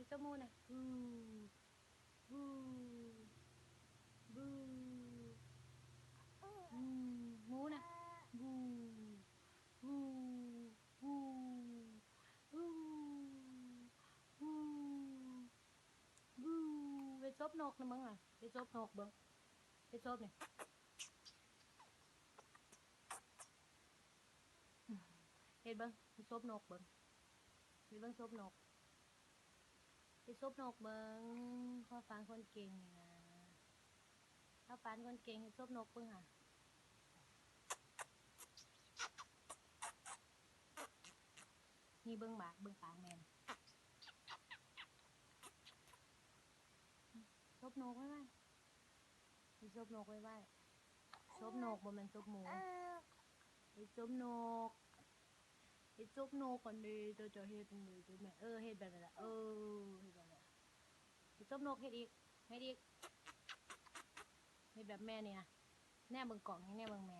เจ้ามูน่ะบูบูบูมูน่ะบูบูบูบูบูบูไปซบนกนะมึงอ่ะไปซบนกเบิ้งไปซบเนี่ยเห็นเบิ้งไปซบนกเบิ้งไปเบิ้งซบนกไปซบนกเบิ้งข้อฟังคนเก่งนี่นะข้าฟันคนเก่งให้ซบนกเบิ้งอ่ะนี่เบิ้งบากเบิ้งปากแมนซบนกไว้ไว้ไปซบนกไว้ไว้ซบนกบ่แม่นซบหมูไปซบนกไปซบนกก่อนดีจะเฮ็ดเลยจะแม่เฮ็ดแบบนั้นแหละเฮ็ดแบบนั้นไปซบนกเฮ็ดอีกเฮ็ดอีกเฮ็ดแบบแม่นี่นะแน่เบิ่งกล่องให้แน่เบิ่งแม่